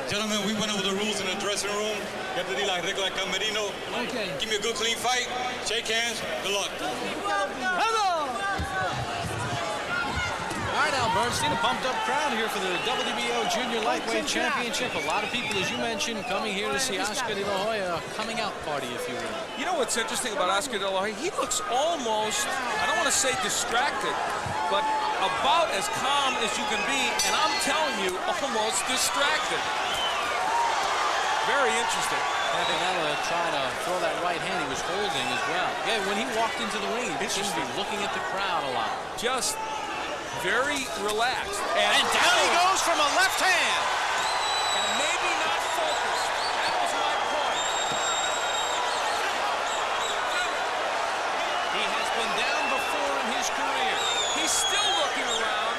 Gentlemen, we went over the rules in the dressing room. You have to do like regular camerino. Okay. Give me a good, clean fight. Shake hands. Good luck. All right, Al Bernstein, a pumped-up crowd here for the WBO Junior Lightweight Championship. A lot of people, as you mentioned, coming here to see Oscar De La Hoya, a coming-out party, if you will. You know what's interesting about Oscar De La Hoya? He looks almost, I don't want to say distracted, but about as calm as you can be, and I'm telling you, almost distracted. Very interesting. Campanella trying to throw that right hand he was holding as well. Yeah, when he walked into the ring, he seemed to be looking at the crowd a lot. Just very relaxed. And down he goes from a left hand. And maybe not focused. That was my point. He has been down before in his career. He's still looking around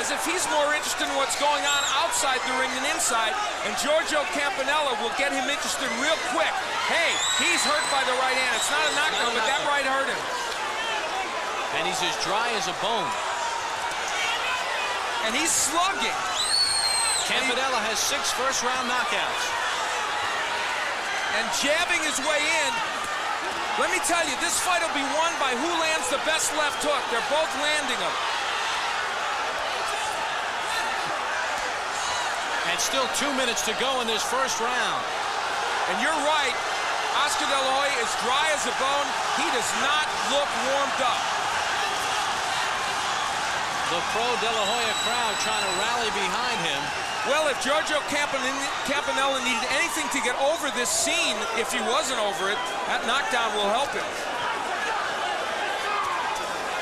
as if he's more interested in what's going on outside the ring than inside. And Giorgio Campanella will get him interested real quick. Hey, he's hurt by the right hand. It's not a knockdown, but that right hurt him. And he's as dry as a bone. And he's slugging. Campanella has 6 first-round knockouts. And jabbing his way in. Let me tell you, this fight will be won by who lands the best left hook. They're both landing them. And still 2 minutes to go in this first round. And you're right, Oscar De La Hoya is dry as a bone. He does not look warmed up. The pro De La Hoya crowd trying to rally behind him. Well, if Giorgio Campanella needed anything to get over this scene, if he wasn't over it, that knockdown will help him.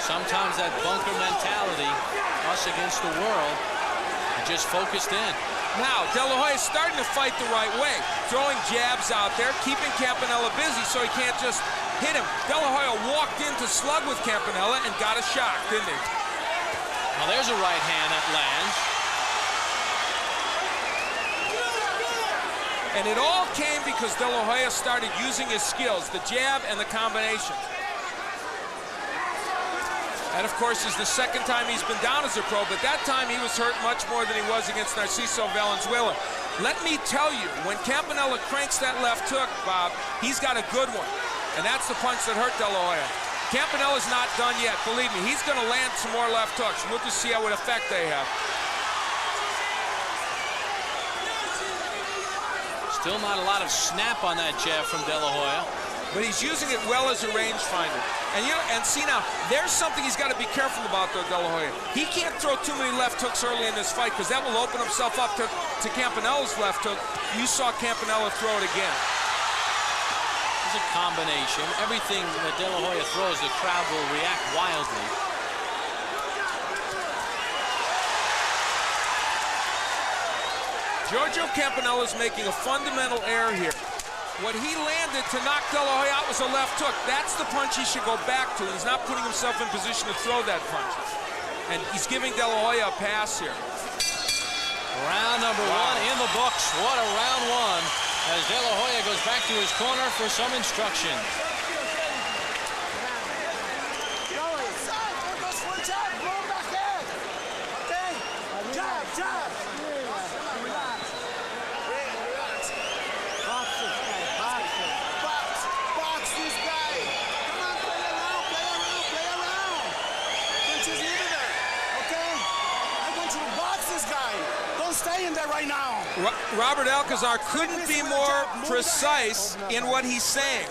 Sometimes that bunker mentality, us against the world, just focused in. Now, De La Hoya is starting to fight the right way, throwing jabs out there, keeping Campanella busy so he can't just hit him. De La Hoya walked in to slug with Campanella and got a shock, didn't he? Now there's a right hand that lands. And it all came because De La Hoya started using his skills, the jab and the combination. That, of course, is the second time he's been down as a pro, but that time he was hurt much more than he was against Narciso Valenzuela. Let me tell you, when Campanella cranks that left hook, Bob, he's got a good one. And that's the punch that hurt De La Hoya. Campanella's not done yet, believe me. He's going to land some more left hooks. We'll just see what effect they have. Still not a lot of snap on that jab from De La Hoya. But he's using it well as a rangefinder. And you know, and see now, there's something he's got to be careful about, though, De La Hoya. He can't throw too many left hooks early in this fight because that will open himself up to Campanella's left hook. You saw Campanella throw it again. It's a combination. Everything that De La Hoya throws, the crowd will react wildly. Giorgio Campanella's making a fundamental error here. What he landed to knock De La Hoya out was a left hook. That's the punch he should go back to. He's not putting himself in position to throw that punch. And he's giving De La Hoya a pass here. Round number 1 in the books. What a round 1. As De La Hoya goes back to his corner for some instruction. Stay in there right now. Robert Alcazar couldn't be more precise in what he's saying.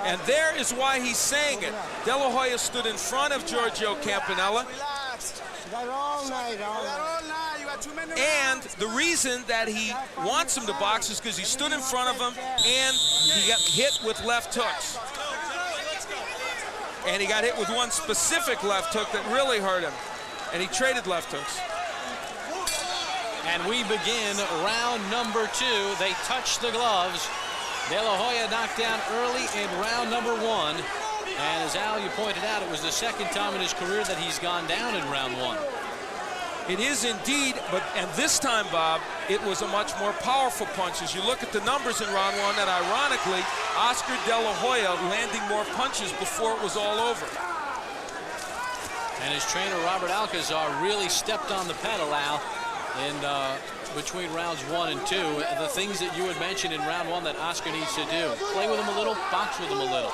And there is why he's saying it. De La Hoya stood in front of Giorgio Campanella. And the reason that he wants him to box is because he stood in front of him and he got hit with left hooks. And he got hit with one specific left hook that really hurt him. And he traded left hooks. And we begin round number 2. They touch the gloves. De La Hoya knocked down early in round number 1. And as Al, you pointed out, it was the second time in his career that he's gone down in round 1. It is indeed, and this time, Bob, it was a much more powerful punch. As you look at the numbers in round 1, and ironically, Oscar De La Hoya landing more punches before it was all over. And his trainer, Robert Alcazar, really stepped on the pedal, Al. in between rounds 1 and 2. The things that you had mentioned in round 1 that Oscar needs to do. Play with him a little, box with him a little.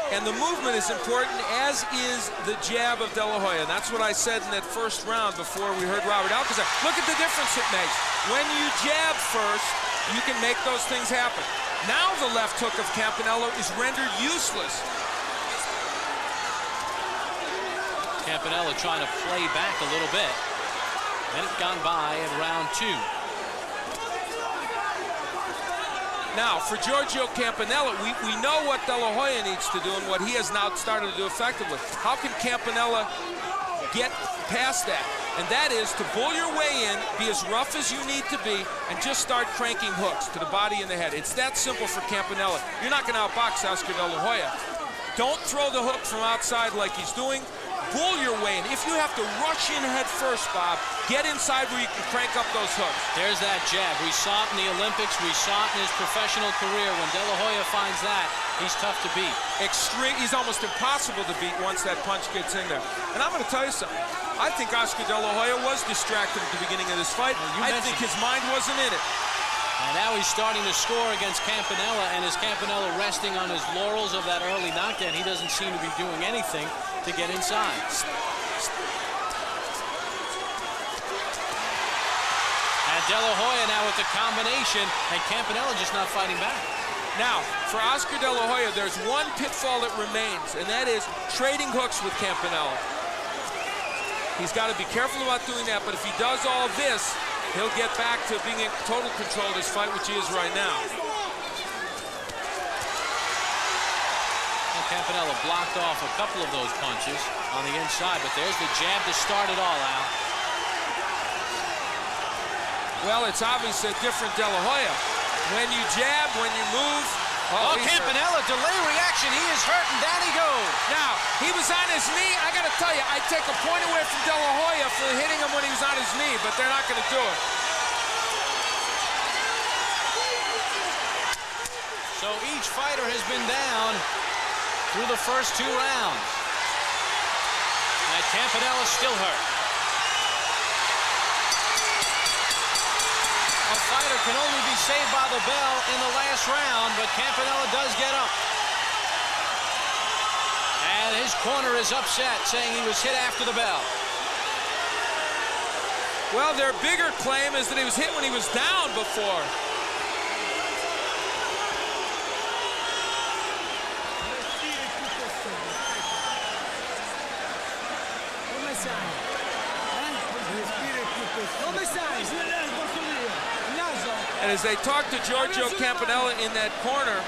And the movement is important, as is the jab of De La Hoya. And that's what I said in that first round before we heard Robert Alcazar. Look at the difference it makes. When you jab first, you can make those things happen. Now the left hook of Campanella is rendered useless. Campanella trying to play back a little bit. Minute gone by in round 2. Now, for Giorgio Campanella, we know what De La Hoya needs to do and what he has now started to do effectively. How can Campanella get past that? And that is to bull your way in, be as rough as you need to be, and just start cranking hooks to the body and the head. It's that simple for Campanella. You're not going to outbox Oscar De La Hoya. Don't throw the hook from outside like he's doing. Bull your way in. If you have to rush in head first, Bob, get inside where you can crank up those hooks. There's that jab. We saw it in the Olympics. We saw it in his professional career. When De La Hoya finds that, he's tough to beat. He's almost impossible to beat once that punch gets in there. And I'm going to tell you something. I think Oscar De La Hoya was distracted at the beginning of this fight. I think his mind wasn't in it. And now he's starting to score against Campanella, and is Campanella resting on his laurels of that early knockdown? He doesn't seem to be doing anything to get inside. And De La Hoya now with the combination, and Campanella just not fighting back. Now, for Oscar De La Hoya, there's one pitfall that remains, and that is trading hooks with Campanella. He's got to be careful about doing that, but if he does all this, he'll get back to being in total control of this fight, which he is right now. Well, Campanella blocked off a couple of those punches on the inside, but there's the jab to start it all out. Well, it's obvious a different De La Hoya. When you jab, when you move. Oh, Campanella, delay reaction. He is hurt, and down he goes. Now, he was on his knee. I got to tell you, I'd take a point away from De La Hoya for hitting him when he was on his knee, but they're not going to do it. So each fighter has been down through the first 2 rounds. And Campanella's still hurt. A fighter can only be saved by the bell in the last round, but Campanella does get up. And his corner is upset, saying he was hit after the bell. Well, their bigger claim is that he was hit when he was down before. And as they talk to Giorgio Campanella in that corner,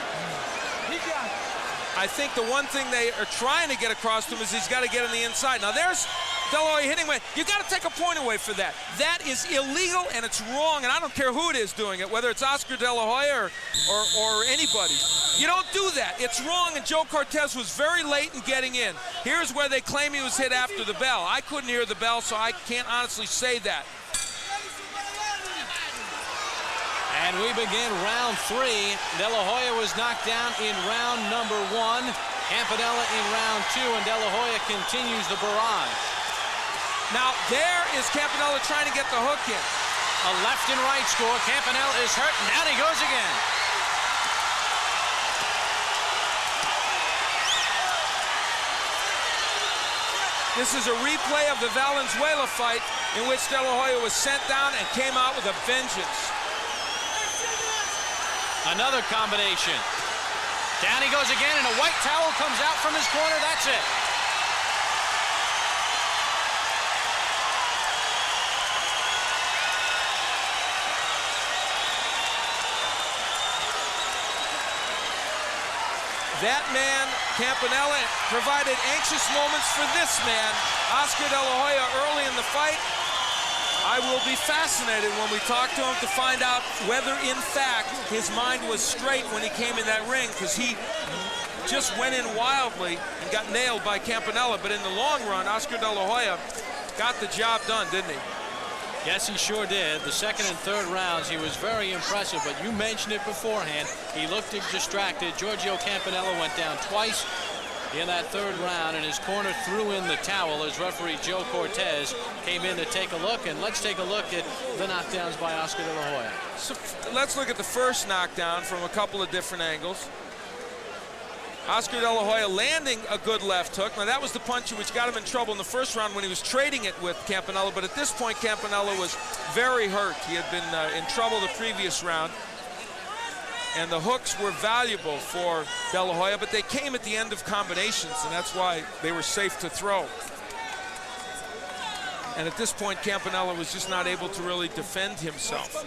I think the one thing they are trying to get across to him is he's got to get on the inside. Now there's De La Hoya hitting away. You got to take a point away for that. That is illegal and it's wrong, and I don't care who it is doing it, whether it's Oscar De La Hoya or anybody. You don't do that. It's wrong, and Joe Cortez was very late in getting in. Here's where they claim he was hit after the bell. I couldn't hear the bell, so I can't honestly say that. And we begin round 3. De La Hoya was knocked down in round number 1. Campanella in round 2, and De La Hoya continues the barrage. Now, there is Campanella trying to get the hook in. A left and right score. Campanella is hurt, and out he goes again. This is a replay of the Valenzuela fight in which De La Hoya was sent down and came out with a vengeance. Another combination. Down he goes again, and a white towel comes out from his corner. That's it. That man, Campanella, provided anxious moments for this man, Oscar De La Hoya, early in the fight. I will be fascinated when we talk to him to find out whether, in fact, his mind was straight when he came in that ring, because he just went in wildly and got nailed by Campanella. But in the long run, Oscar De La Hoya got the job done, didn't he? Yes, he sure did. The second and third rounds, he was very impressive, but you mentioned it beforehand. He looked distracted. Giorgio Campanella went down twice. in that third round, and his corner threw in the towel as referee Joe Cortez came in to take a look. And let's take a look at the knockdowns by Oscar De La Hoya. So let's look at the first knockdown from a couple of different angles. Oscar De La Hoya landing a good left hook. Now that was the punch which got him in trouble in the first round when he was trading it with Campanella, but at this point Campanella was very hurt. He had been in trouble the previous round, and the hooks were valuable for De La Hoya, but they came at the end of combinations, and that's why they were safe to throw. And at this point Campanella was just not able to really defend himself.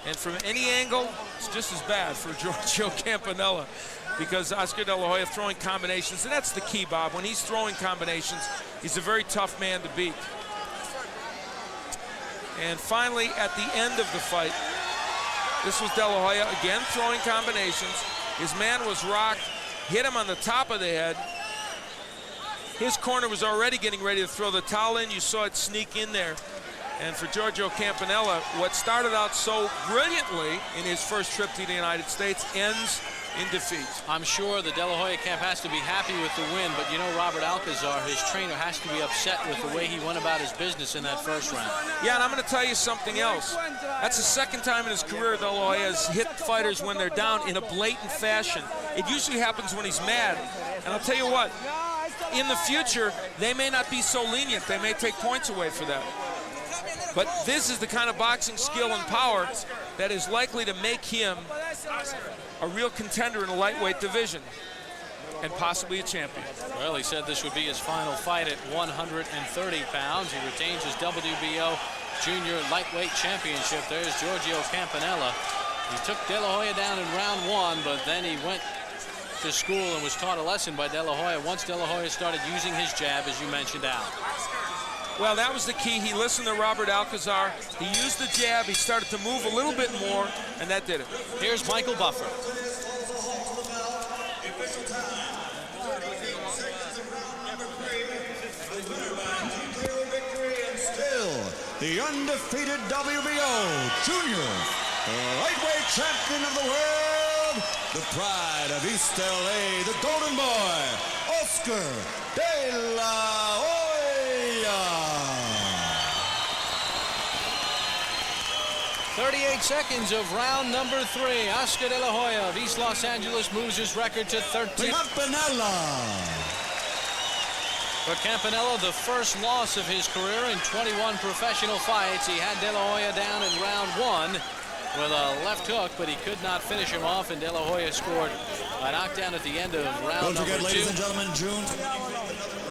And from any angle, it's just as bad for Giorgio Campanella, because Oscar De La Hoya throwing combinations, and that's the key, Bob. When he's throwing combinations, he's a very tough man to beat. And finally, at the end of the fight, this was De La Hoya again throwing combinations. His man was rocked, hit him on the top of the head. His corner was already getting ready to throw the towel in. You saw it sneak in there. And for Giorgio Campanella, what started out so brilliantly in his first trip to the United States ends in defeat. I'm sure the De La Hoya camp has to be happy with the win, but you know Robert Alcazar, his trainer, has to be upset with the way he went about his business in that first round. Yeah, and I'm going to tell you something else. That's the second time in his career De La Hoya has hit fighters when they're down in a blatant fashion. It usually happens when he's mad. And I'll tell you what, in the future, they may not be so lenient. They may take points away for that. But this is the kind of boxing skill and power that is likely to make him a real contender in the lightweight division and possibly a champion. Well, he said this would be his final fight at 130 pounds. He retains his WBO Junior Lightweight Championship. There's Giorgio Campanella. He took De La Hoya down in round one, but then he went to school and was taught a lesson by De La Hoya once De La Hoya started using his jab, as you mentioned, Al. Well, that was the key. He listened to Robert Alcazar. He used the jab. He started to move a little bit more, and that did it. Here's Michael Buffer. Still, the undefeated WBO Junior Lightweight Champion of the world, the pride of East LA, the Golden Boy, Oscar De La Hoya. 38 seconds of round number 3. Oscar De La Hoya of East Los Angeles moves his record to 13. Campanella. For Campanella, the first loss of his career in 21 professional fights. He had De La Hoya down in round 1 with a left hook, but he could not finish him off, and De La Hoya scored a knockdown at the end of round number 2. Don't forget, ladies and gentlemen, June